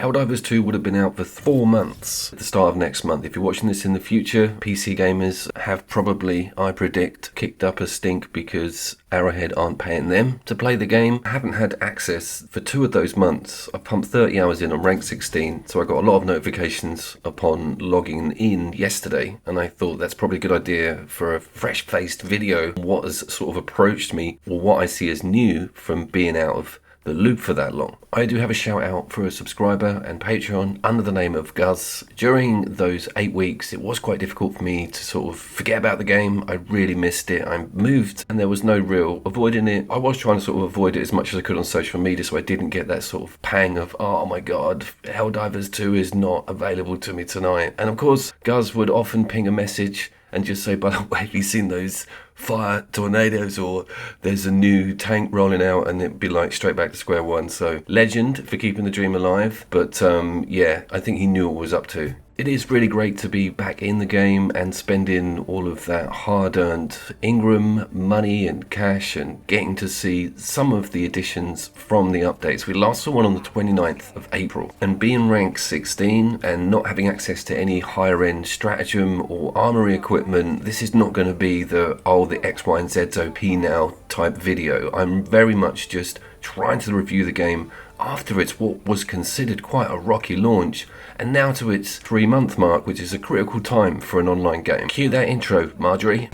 Helldivers 2 would have been out for 4 months at the start of next month. If you're watching this in the future, PC gamers have probably, I predict, kicked up a stink because Arrowhead aren't paying them to play the game. I haven't had access for 2 of those months. I pumped 30 hours in on rank 16, so I got a lot of notifications upon logging in yesterday, and I thought that's probably a good idea for a fresh-faced video. What has sort of approached me, or what I see as new from being out of the loop for that long. I do have a shout out for a subscriber and Patreon under the name of Guz. During those 8 weeks, it was quite difficult for me to sort of forget about the game. I really missed it. I moved and there was no real avoiding it. I was trying to sort of avoid it as much as I could on social media, so I didn't get that sort of pang of, oh my god, Helldivers 2 is not available to me tonight. And of course, Guz would often ping a message and just say, by the way, have you seen those fire tornadoes, or there's a new tank rolling out, and it'd be like straight back to square one. So legend for keeping the dream alive. But yeah, I think he knew what was up to. It is really great to be back in the game and spending all of that hard-earned Ingram money and cash and getting to see some of the additions from the updates. We last saw one on the 29th of April, and being rank 16 and not having access to any higher-end stratagem or armory equipment, this is not going to be the, oh, the X, Y, and Z's OP now type video. I'm very much just trying to review the game after it's what was considered quite a rocky launch, and now to its 3-month mark, which is a critical time for an online game. Cue that intro, Marjorie.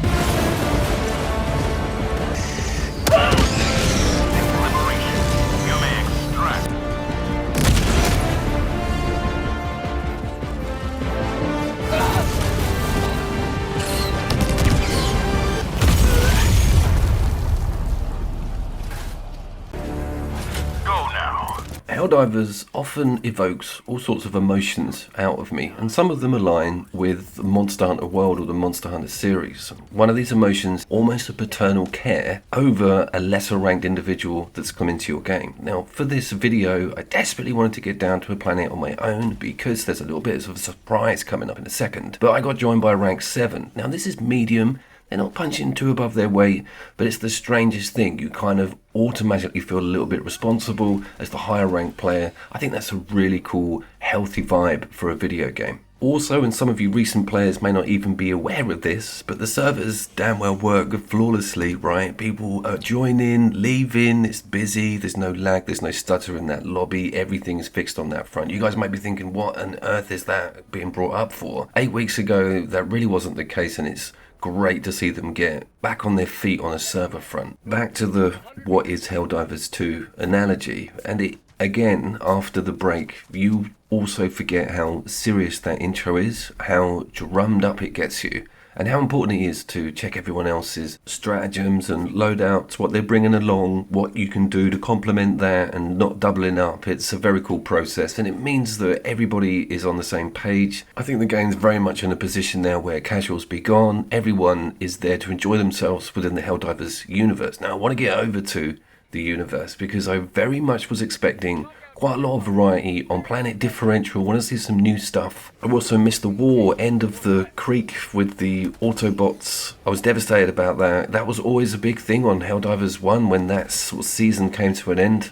Helldivers often evokes all sorts of emotions out of me, and some of them align with the Monster Hunter world or the Monster Hunter series. One of these emotions, almost a paternal care over a lesser ranked individual that's come into your game. Now, for this video, I desperately wanted to get down to a planet on my own because there's a little bit of a surprise coming up in a second, but I got joined by rank 7. Now, this is medium. They're not punching too above their weight, but it's the strangest thing. You kind of automatically feel a little bit responsible as the higher ranked player. I think that's a really cool, healthy vibe for a video game. Also, and some of you recent players may not even be aware of this, but the servers damn well work flawlessly, right? People are joining, leaving, it's busy, there's no lag, there's no stutter in that lobby, everything's fixed on that front. You guys might be thinking, what on earth is that being brought up for? 8 weeks ago, that really wasn't the case, and it's great to see them get back on their feet on a server front. Back to the what is Helldivers 2 analogy, and it again, after the break, you also forget how serious that intro is, how drummed up it gets you, and how important it is to check everyone else's stratagems and loadouts, what they're bringing along, what you can do to complement that and not doubling up. It's a very cool process, and it means that everybody is on the same page. I think the game's very much in a position now where casuals be gone. Everyone is there to enjoy themselves within the Helldivers universe. Now, I want to get over to the universe because I very much was expecting quite a lot of variety on Planet Differential. I want to see some new stuff. I also missed the war, end of the creek with the Autobots. I was devastated about that. That was always a big thing on Helldivers 1 when that sort of season came to an end.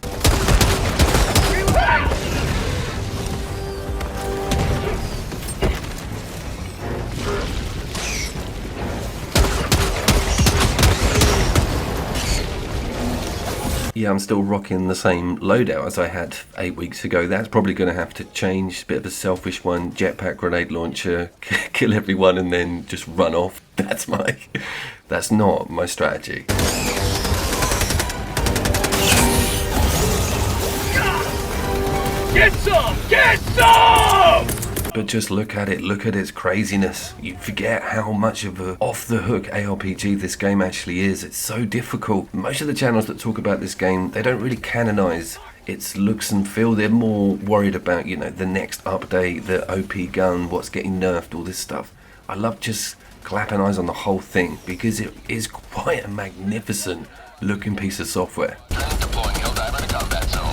Yeah, I'm still rocking the same loadout as I had 8 weeks ago. That's probably going to have to change. Bit of a selfish one. Jetpack grenade launcher, kill everyone and then just run off. That's not my strategy. Get some! Get some! But just look at it, look at its craziness. You forget how much of a off-the-hook ARPG this game actually is. It's so difficult. Most of the channels that talk about this game, they don't really canonize its looks and feel. They're more worried about, you know, the next update, the OP gun, what's getting nerfed, all this stuff. I love just clapping eyes on the whole thing because it is quite a magnificent looking piece of software. Deploying Helldiver to combat zone.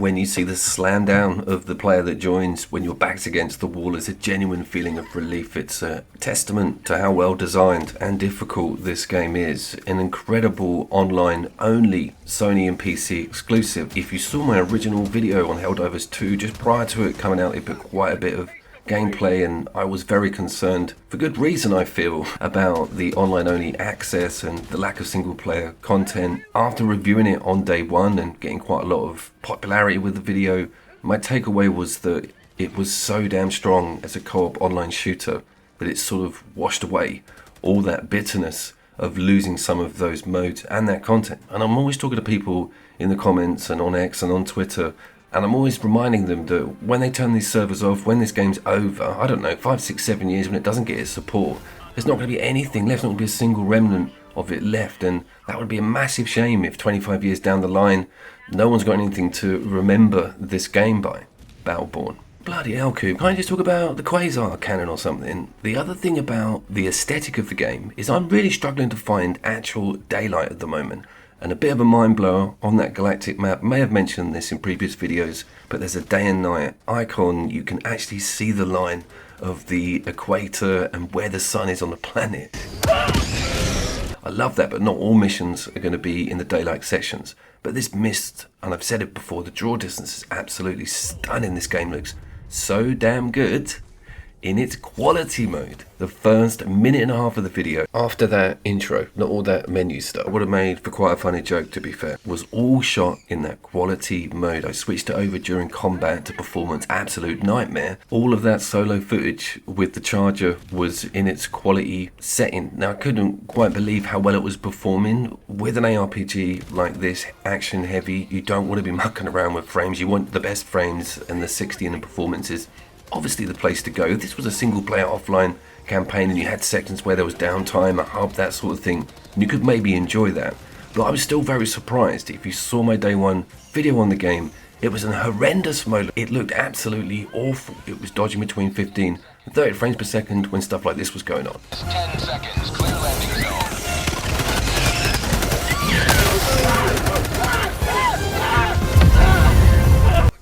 when you see the slam down of the player that joins when your back's against the wall is a genuine feeling of relief. It's a testament to how well designed and difficult this game is. An incredible online only Sony and PC exclusive. If you saw my original video on Helldivers 2 just prior to it coming out, it put quite a bit of gameplay, and I was very concerned, for good reason I feel, about the online only access and the lack of single player content. After reviewing it on day one and getting quite a lot of popularity with the video, my takeaway was that it was so damn strong as a co-op online shooter that it sort of washed away all that bitterness of losing some of those modes and that content. And I'm always talking to people in the comments and on X and on Twitter, and I'm always reminding them that when they turn these servers off, when this game's over, I don't know, 5, 6, 7 years, when it doesn't get its support, there's not going to be anything left, not going to be a single remnant of it left. And that would be a massive shame if 25 years down the line, no one's got anything to remember this game by. Battleborn. Bloody hell, Coop, can't you just talk about the Quasar cannon or something? The other thing about the aesthetic of the game is I'm really struggling to find actual daylight at the moment. And a bit of a mind blower on that galactic map, may have mentioned this in previous videos, but there's a day and night icon. You can actually see the line of the equator and where the sun is on the planet. I love that, but not all missions are going to be in the daylight sections. But this mist, and I've said it before, the draw distance is absolutely stunning. This game looks so damn good in its quality mode. The first minute and a half of the video, after that intro, not all that menu stuff, would have made for quite a funny joke to be fair, was all shot in that quality mode. I switched it over during combat to performance, absolute nightmare. All of that solo footage with the charger was in its quality setting. Now I couldn't quite believe how well it was performing. With an ARPG like this, action heavy, you don't want to be mucking around with frames. You want the best frames, and the 60 in the performance is obviously the place to go. This was a single player offline campaign, and you had sections where there was downtime, a hub, that sort of thing, and you could maybe enjoy that. But I was still very surprised. If you saw my day one video on the game, it was an horrendous mode. It looked absolutely awful. It was dodging between 15 and 30 frames per second when stuff like this was going on. 10 seconds, clear landing zone.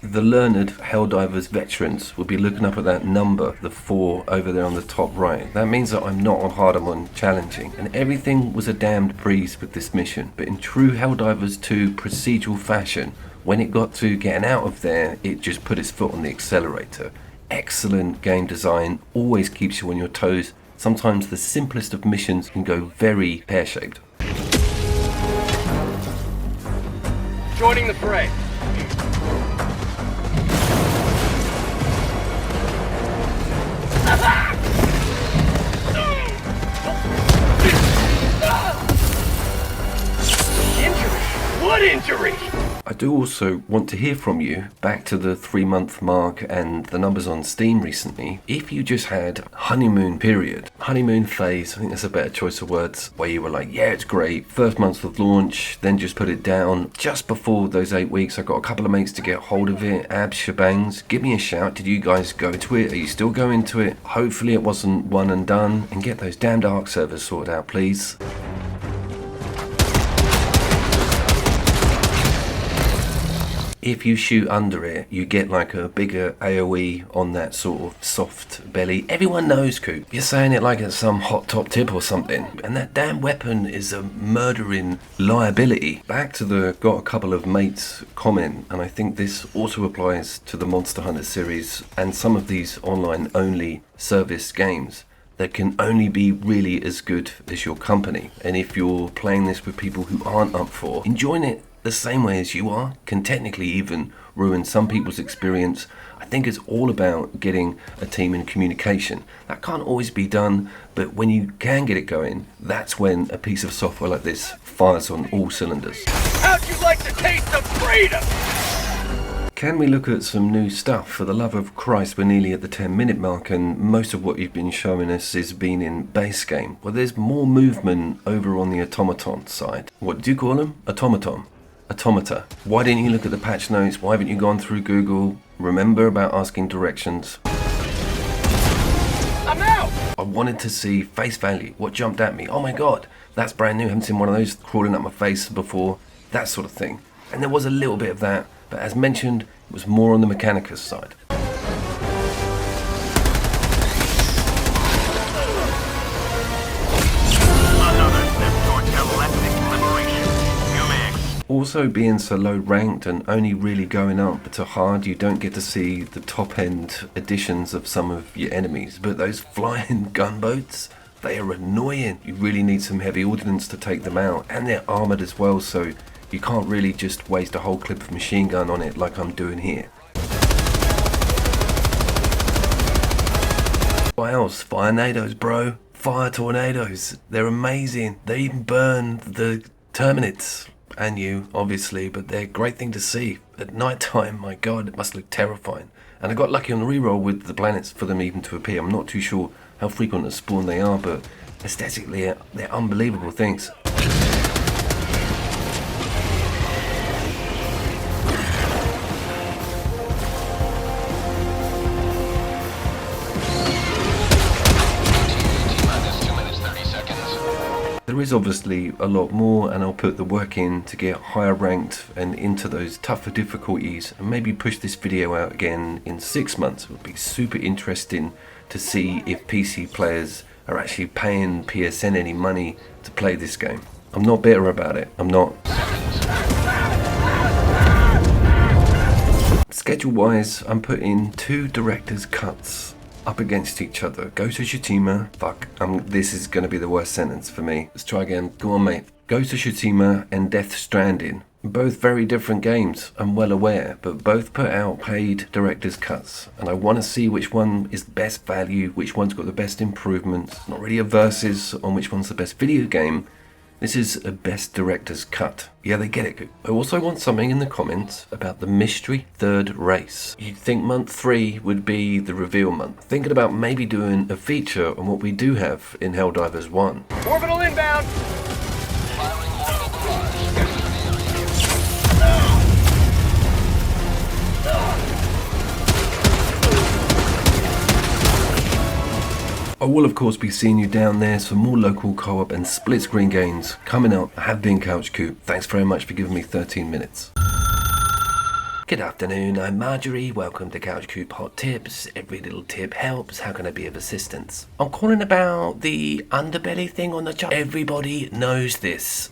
The learned Helldivers veterans will be looking up at that number, the 4 over there on the top right. That means that I'm not on hard, I'm on challenging. And everything was a damned breeze with this mission. But in true Helldivers 2 procedural fashion, when it got to getting out of there, it just put its foot on the accelerator. Excellent game design, always keeps you on your toes. Sometimes the simplest of missions can go very pear-shaped. Joining the fray. What injury? I do also want to hear from you, back to the 3-month mark and the numbers on Steam recently. If you just had honeymoon period, honeymoon phase, I think that's a better choice of words, where you were like, yeah, it's great, first month of launch, then just put it down. Just before those 8 weeks, I got a couple of mates to get hold of it, abs shebangs. Give me a shout, did you guys go to it? Are you still going to it? Hopefully it wasn't one and done, and get those damned ARC servers sorted out, please. If you shoot under it, you get like a bigger AoE on that sort of soft belly. Everyone knows, Coop. You're saying it like it's some hot top tip or something. And that damn weapon is a murdering liability. Back to the got a couple of mates comment, and I think this also applies to the Monster Hunter series and some of these online only service games that can only be really as good as your company. And if you're playing this with people who aren't up for enjoying it the same way as you are, can technically even ruin some people's experience. I think it's all about getting a team in communication. That can't always be done, but when you can get it going, that's when a piece of software like this fires on all cylinders. How'd you like the taste of freedom? Can we look at some new stuff? For the love of Christ, we're nearly at the 10-minute mark, and most of what you've been showing us has been in base game. Well, there's more movement over on the automaton side. What do you call them? Automaton. Automata. Why didn't you look at the patch notes? Why haven't you gone through Google? Remember about asking directions. I'm out! I wanted to see face value. What jumped at me? Oh my god, that's brand new. I haven't seen one of those crawling up my face before. That sort of thing. And there was a little bit of that, but as mentioned, it was more on the Mechanicus side. Also, being so low ranked and only really going up to hard, you don't get to see the top end additions of some of your enemies. But those flying gunboats, they are annoying. You really need some heavy ordnance to take them out, and they're armoured as well, so you can't really just waste a whole clip of machine gun on it like I'm doing here. What else? Fire tornadoes, bro. Fire tornadoes. They're amazing. They even burn the Terminites. And you, obviously, but they're a great thing to see. At night time, my god, it must look terrifying. And I got lucky on the reroll with the planets for them even to appear. I'm not too sure how frequent a spawn they are, but aesthetically, they're unbelievable things. There is obviously a lot more, and I'll put the work in to get higher ranked and into those tougher difficulties, and maybe push this video out again in 6 months. It would be super interesting to see if PC players are actually paying PSN any money to play this game. I'm not bitter about it, I'm not. Schedule wise, I'm putting 2 director's cuts up against each other. Ghost of Tsushima, fuck, this is going to be the worst sentence for me. Let's try again. Go on, mate. Ghost of Tsushima and Death Stranding. Both very different games, I'm well aware, but both put out paid director's cuts, and I want to see which one is the best value, which one's got the best improvements. Not really a versus on which one's the best video game. This is a best director's cut. Yeah, they get it. I also want something in the comments about the mystery third race. You'd think month 3 would be the reveal month. Thinking about maybe doing a feature on what we do have in Helldivers 1. Orbital inbound! Firing orbital barrage. I will of course be seeing you down there, so more local co-op and split screen games coming up. I have been Couch Coop. Thanks very much for giving me 13 minutes. Good afternoon, I'm Marjorie. Welcome to Couch Coop Hot Tips. Every little tip helps. How can I be of assistance? I'm calling about the underbelly thing on the chart. Everybody knows this.